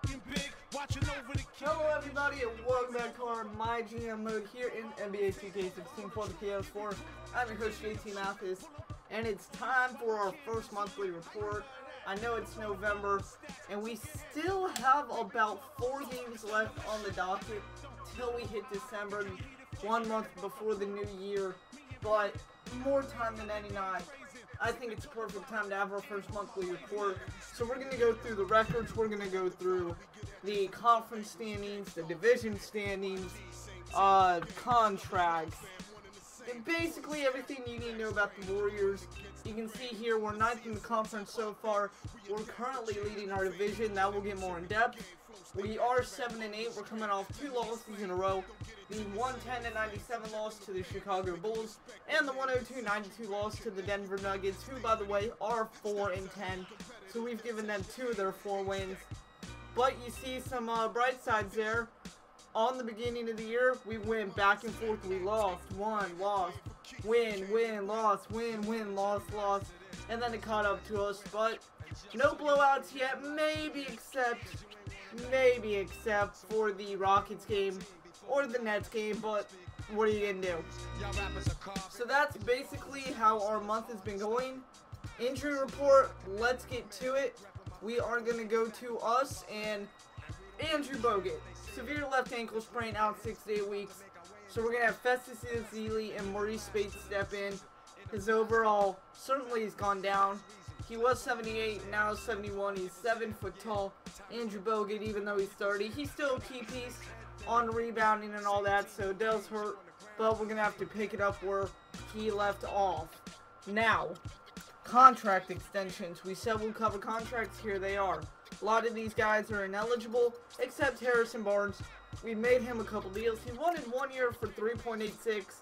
Hello everybody and welcome back to our My GM mode here in NBA 2K16 for the PS4. I'm your host JT Mathis, and it's time for our first monthly report. I know it's November, and we still have about 4 games left on the docket till we hit December, 1 month before the new year, but more time than any not. I think it's a perfect time to have our first monthly report. So we're going to go through the records, we're going to go through the conference standings, the division standings, contracts, and basically everything you need to know about the Warriors. You can see here we're 9th in the conference so far. We're currently leading our division. That will get more in depth. We are 7-8. We're coming off 2 losses in a row. The 110-97 loss to the Chicago Bulls and the 102-92 loss to the Denver Nuggets, who, by the way, are 4-10. So we've given them 2 of their 4 wins. But you see some bright sides there. On the beginning of the year, we went back and forth. We lost, won, lost, win, win, lost, win, win, lost, lost. And then it caught up to us. But no blowouts yet, maybe except for the Rockets game or the Nets game, but what are you gonna do? So that's basically how our month has been going. Injury report, let's get to it. We are gonna go to us and Andrew Bogut. Severe left ankle sprain, out 6 to 8 weeks. So we're gonna have Festus Ezeli and Maurice Speights step in. His overall certainly has gone down. He was 78, now 71. He's 7 foot tall. Andrew Bogut, even though he's 30, he's still a key piece on rebounding and all that, so it does hurt. But we're going to have to pick it up where he left off. Now, contract extensions. We said we'll cover contracts. Here they are. A lot of these guys are ineligible, except Harrison Barnes. We made him a couple deals. He wanted 1 year for 3.86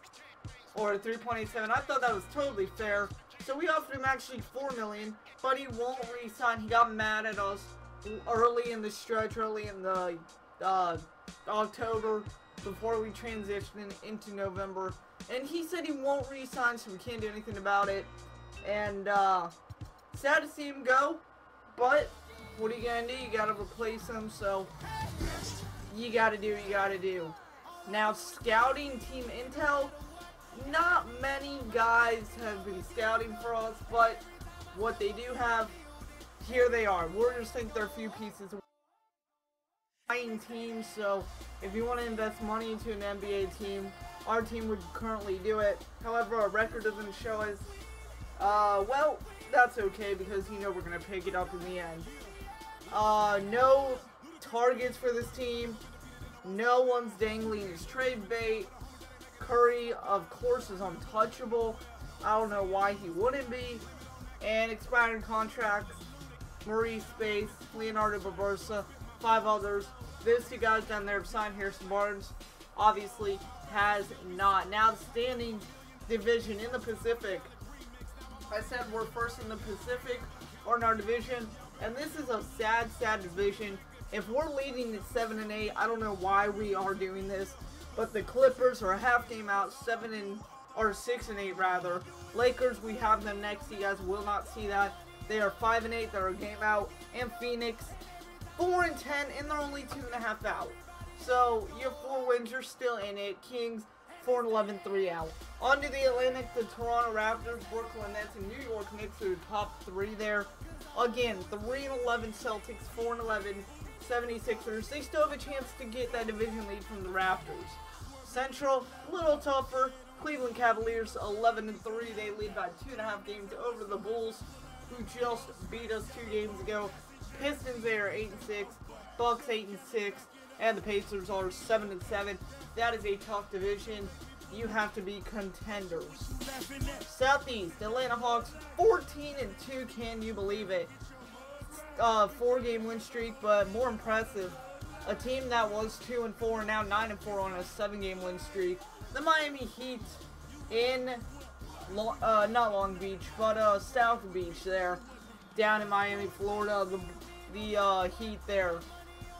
or 3.87. I thought that was totally fair. So we offered him actually $4 million, but he won't re-sign. He got mad at us early in the stretch, early in the October, before we transitioned into November. And he said he won't re-sign, so we can't do anything about it. And sad to see him go, but what are you gonna do? You gotta replace him, so you gotta do what you gotta do. Now, scouting team intel. Not many guys have been scouting for us, but what they do have, here they are. Warriors think they're a few pieces away. Buying teams, so if you want to invest money into an NBA team, our team would currently do it. However, our record doesn't show us. Well, that's okay because you know we're going to pick it up in the end. No targets for this team. No one's dangling his trade bait. Curry, of course, is untouchable. I don't know why he wouldn't be. And expiring contracts, Maurice Speights, Leonardo Barbosa, 5 others. Those 2 guys down there have signed. Harrison Barnes obviously has not. Now, the standing division in the Pacific. I said we're first in the Pacific or in our division. And this is a sad, sad division. If we're leading at 7-8, I don't know why we are doing this. But the Clippers are a half game out, 6-8 rather. Lakers, we have them next. You guys will not see that. They are 5-8. They're a game out. And Phoenix, 4-10, and they're only 2.5 out. So you have 4 wins. You're still in it. Kings, 4-11, 3 out. On to the Atlantic, the Toronto Raptors, Brooklyn Nets, and New York Knicks are the top 3 there. Again, 3-11 Celtics, 4-11 76ers. They still have a chance to get that division lead from the Raptors. Central, a little tougher. Cleveland Cavaliers, 11-3. They lead by 2.5 games over the Bulls, who just beat us 2 games ago. Pistons, they are 8-6. Bucks, 8-6. And the Pacers are 7-7. That is a tough division. You have to be contenders. Southeast, Atlanta Hawks, 14-2. Can you believe it? 4-game win streak, but more impressive, a team that was 2-4 and now 9-4 on a 7-game win streak. The Miami Heat in not Long Beach, but South Beach there, down in Miami, Florida. The Heat there,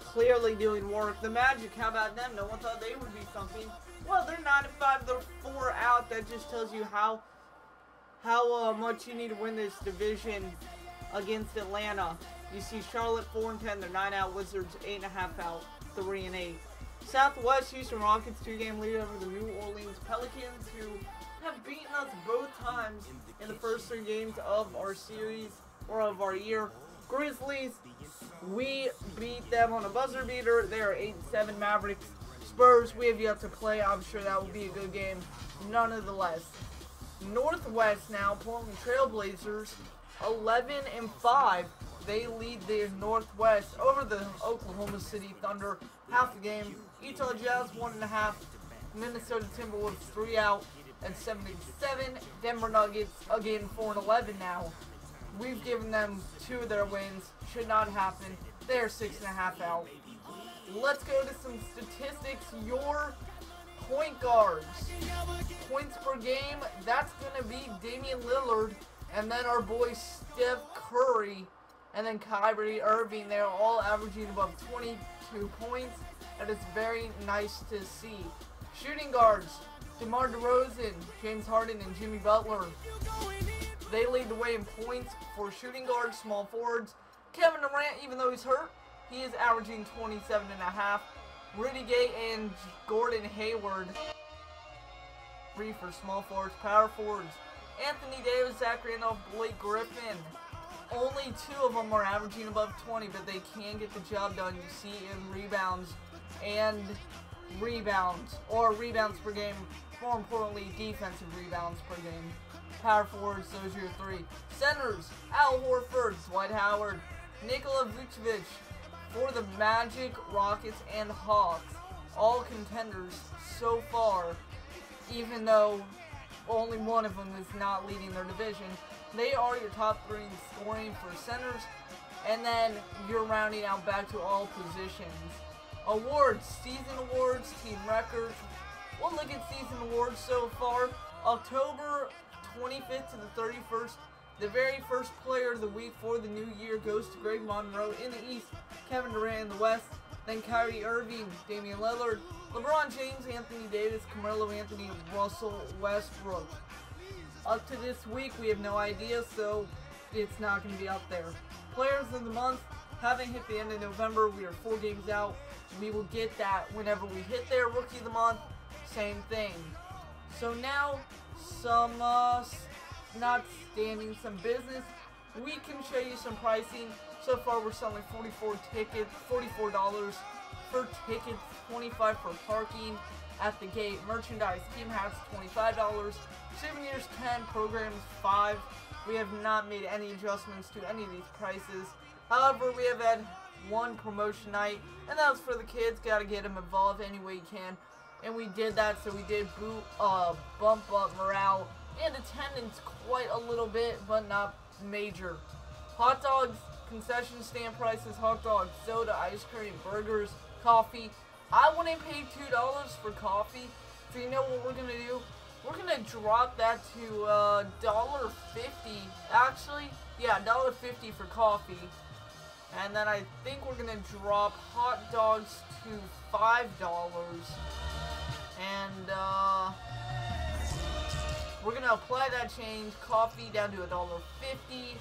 clearly doing work. The Magic, how about them? No one thought they would be something. Well, they're 9-5. They're 4 out. That just tells you how much you need to win this division against Atlanta. You see Charlotte 4-10, they're 9 out. Wizards 8.5 out, 3-8. Southwest Houston Rockets 2-game lead over the New Orleans Pelicans, who have beaten us both times in the first 3 games of our series, or of our year. Grizzlies, we beat them on a buzzer beater. They are 8-7. Mavericks. Spurs, we have yet to play. I'm sure that will be a good game, nonetheless. Northwest now, Portland Trailblazers, 11-5. They lead the Northwest over the Oklahoma City Thunder, half the game. Utah Jazz 1.5. Minnesota Timberwolves 3 out and 7-7. Denver Nuggets again 4-11 now. We've given them 2 of their wins. Should not happen. They're 6.5 out. Let's go to some statistics. Your point guards. Points per game, that's going to be Damian Lillard. And then our boy Steph Curry. And then Kyrie Irving. They're all averaging above 22 points. And it's very nice to see. Shooting guards. DeMar DeRozan, James Harden, and Jimmy Butler. They lead the way in points for shooting guards, small forwards. Kevin Durant, even though he's hurt, he is averaging 27.5. Rudy Gay and Gordon Hayward. 3 for small forwards, power forwards. Anthony Davis, Zach Randolph, Blake Griffin. Only 2 of them are averaging above 20, but they can get the job done. You see in rebounds and rebounds, or rebounds per game. More importantly, defensive rebounds per game. Power forwards, those are your 3. Centers, Al Horford, Dwight Howard, Nikola Vucevic for the Magic, Rockets, and Hawks. All contenders so far, even though only one of them is not leading their division. They are your top 3 in scoring for centers, and then you're rounding out back to all positions. Awards, season awards, team records. We'll look at season awards so far. October 25th to the 31st, the very first player of the week for the new year goes to Greg Monroe in the East, Kevin Durant in the West, then Kyrie Irving, Damian Lillard, LeBron James, Anthony Davis, Carmelo Anthony, Russell Westbrook. Up to this week, we have no idea, so it's not going to be up there. Players of the month haven't hit the end of November. We are 4 games out. We will get that whenever we hit there. Rookie of the month, same thing. So now, some not standing, some business. We can show you some pricing. So far, we're selling 44 tickets, $44 for tickets, 25 for parking at the gate. Merchandise, team hats, $25. Souvenirs, 10. Programs, 5. We have not made any adjustments to any of these prices. However, we have had one promotion night, and that was for the kids. Got to get them involved any way you can. And we did that, so we did bump up morale and attendance quite a little bit, but not major. Hot dogs, concession stand prices, hot dogs, soda, ice cream, burgers, coffee. I wouldn't pay $2 for coffee, so you know what we're going to do? We're going to drop that to $1.50. Actually, yeah, $1.50 for coffee. And then I think we're going to drop hot dogs to $5. And we're going to apply that change, coffee down to $1.50.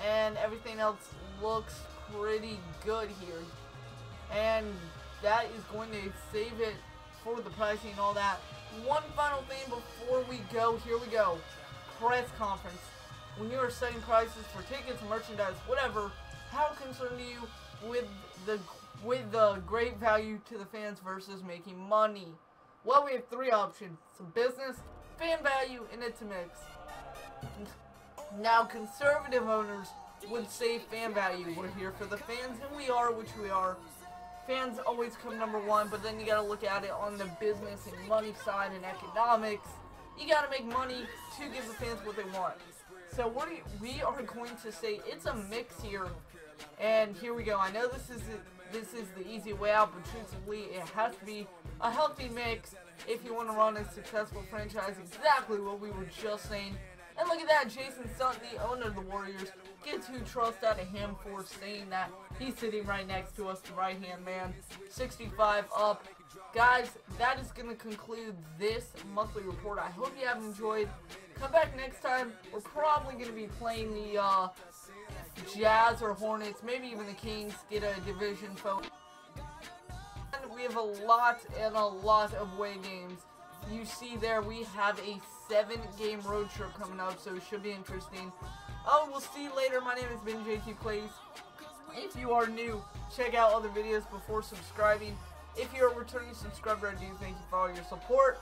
And everything else looks pretty good here. And that is going to save it for the pricing and all that. One final thing before we go, here we go. Press conference. When you are setting prices for tickets, merchandise, whatever, how concerned are you with the great value to the fans versus making money? Well, we have 3 options. Some business, fan value, and it's a mix. Now, conservative owners would say fan value. We're here for the fans, and we are, which we are. Fans always come number 1, but then you gotta look at it on the business and money side and economics. You gotta make money to give the fans what they want. So we are going to say it's a mix here, and here we go. I know this is the easy way out, but truthfully, it has to be a healthy mix if you want to run a successful franchise. Exactly what we were just saying. And look at that, Jason Sutton, the owner of the Warriors, gets who trust out of him for saying that. He's sitting right next to us, the right-hand man, 65 up. Guys, that is going to conclude this monthly report. I hope you have enjoyed. Come back next time. We're probably going to be playing Jazz or Hornets, maybe even the Kings get a division vote. And we have a lot of away games. You see there, we have a 7-game road trip coming up, so it should be interesting. Oh, we'll see you later. My name has been JT Plays. If you are new, check out other videos before subscribing. If you're a returning subscriber, I do thank you for all your support.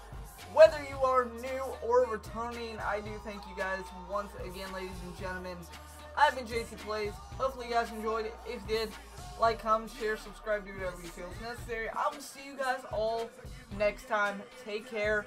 Whether you are new or returning, I do thank you guys once again, ladies and gentlemen. I've been JT Plays. Hopefully you guys enjoyed it. If you did, like, comment, share, subscribe, do whatever you feel is necessary. I will see you guys all next time. Take care.